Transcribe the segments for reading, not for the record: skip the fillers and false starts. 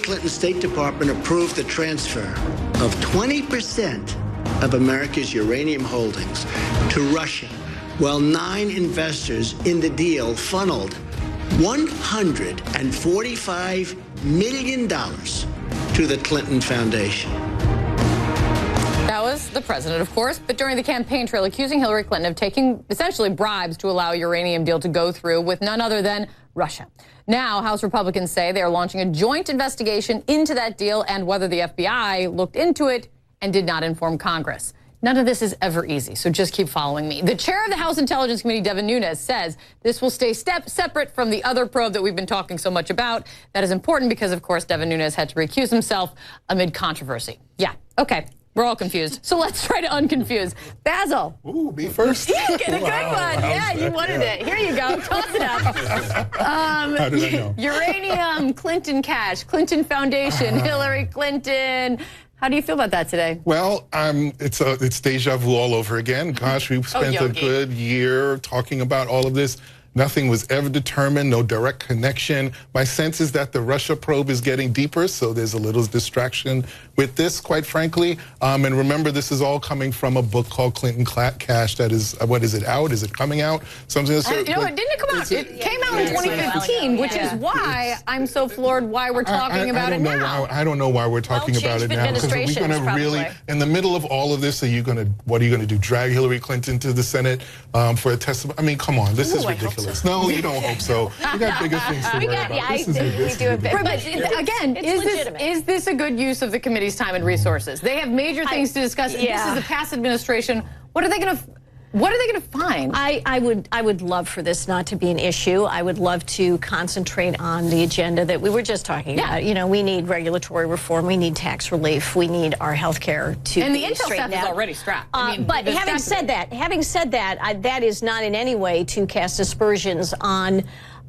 Clinton's State Department approved the transfer of 20% of America's uranium holdings to Russia, while 9 investors in the deal funneled $145 million to the Clinton Foundation. That was the president, of course, but during the campaign trail accusing Hillary Clinton of taking essentially bribes to allow a uranium deal to go through with none other than Russia. Now, House Republicans say they are launching a joint investigation into that deal and whether the FBI looked into it and did not inform Congress. None of this is ever easy, so just keep following me. The chair of the House Intelligence Committee, Devin Nunes, says this will stay separate from the other probe that we've been talking so much about. That is important because, of course, Devin Nunes had to recuse himself amid controversy. Yeah, okay. We're all confused. So let's try to unconfuse. Basil. Ooh, me first. You get a good one. Yeah, you wanted it. Here you go. Toss it up. How did I know? Uranium, Clinton cash, Clinton Foundation, Hillary Clinton. How do you feel about that today? Well, it's deja vu all over again. Gosh, we've spent a good year talking about all of this. Nothing was ever determined, no direct connection. My sense is that the Russia probe is getting deeper, so there's a little distraction with this, quite frankly. And remember, this is all coming from a book called Clinton Cash that is, what is it out? Is it coming out? Something that's, you know, it didn't come out. It came out in 2015, which is why I'm so floored why we're talking about it now. I don't know why we're talking about it now. Because we're going to really, in the middle of all of this, what are you going to do? Drag Hillary Clinton to the Senate for a testimony? I mean, come on, this is ridiculous. No, you don't hope so. We got bigger things to worry about. We do a bit. But again, is this a good use of the committee's time and resources? They have major things to discuss. This is the past administration. What are they going to find? I would love for this not to be an issue. I would love to concentrate on the agenda that we were just talking about. You know, we need regulatory reform. We need tax relief. We need our health care to and the intel staff is already strapped. But having said that, that is not in any way to cast aspersions on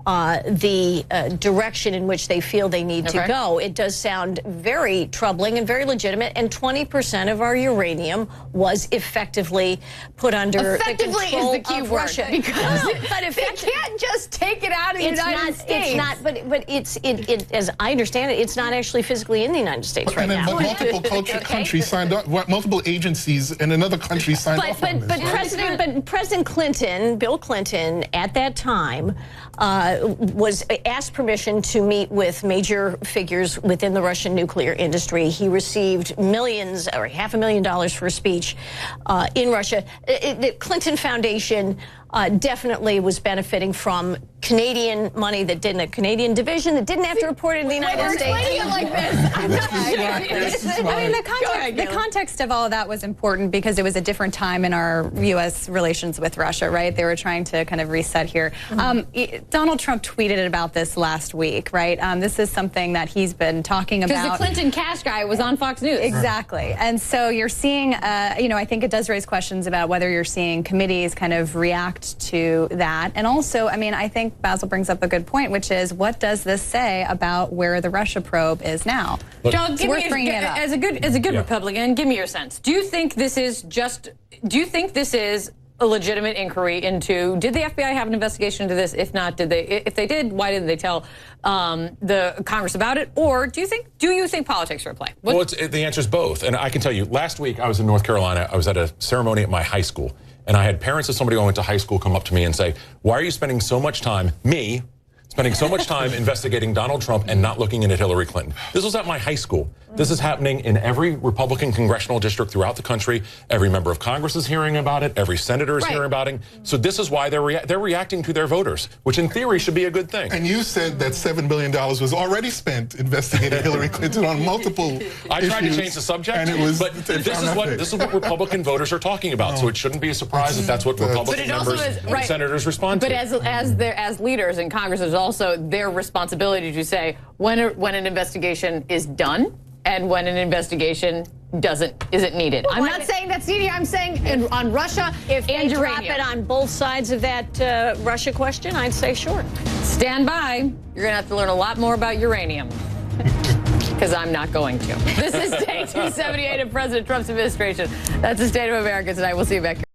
the direction in which they feel they need to go. It does sound very troubling and very legitimate, and 20% of our uranium was effectively put under the control is the key of word, Russia. Because they can't just take it out of the United States. It's not, but as I understand it, it's not actually physically in the United States right now. But multiple countries signed up, multiple agencies in another country signed off on this. But President Clinton, Bill Clinton, at that time, was asked permission to meet with major figures within the Russian nuclear industry. He received millions or $500,000 for a speech in Russia. The Clinton Foundation definitely was benefiting from Canadian money that didn't, a Canadian division that didn't have to report it in the United States. It like this. I mean, the context of all of that was important because it was a different time in our U.S. relations with Russia, right? They were trying to kind of reset here. Donald Trump tweeted about this last week, right? This is something that he's been talking about. Because the Clinton cash guy was on Fox News. Exactly. And so you're seeing, you know, I think it does raise questions about whether you're seeing committees kind of react to that. And also, I mean, I think Basil brings up a good point, which is what does this say about where the Russia probe is now? Doug, as a good Republican, give me your sense. Do you think this is a legitimate inquiry into, did the FBI have an investigation into this? If not, if they did, why didn't they tell the Congress about it? Or do you think politics are at play? Well, the answer is both. And I can tell you, last week I was in North Carolina. I was at a ceremony at my high school. And I had parents of somebody I went to high school come up to me and say, why are you spending so much time, spending so much time investigating Donald Trump and not looking into Hillary Clinton? This was at my high school. This is happening in every Republican congressional district throughout the country. Every member of Congress is hearing about it. Every senator is hearing about it. So this is why they're reacting to their voters, which in theory should be a good thing. And you said that $7 billion was already spent investigating Hillary Clinton on multiple I tried to change the subject, and it was, but this is what Republican voters are talking about. So it shouldn't be a surprise if that's what Republican members and senators respond to. But as leaders in Congress, there's also their responsibility to say when an investigation is done and when an investigation isn't needed. I'm not saying that's needed. I'm saying on Russia if and they uranium. drop it on both sides of that Russia question, I'd say sure. Stand by. You're going to have to learn a lot more about uranium. Because I'm not going to. This is day 278 of President Trump's administration. That's the state of America tonight. We'll see you back here.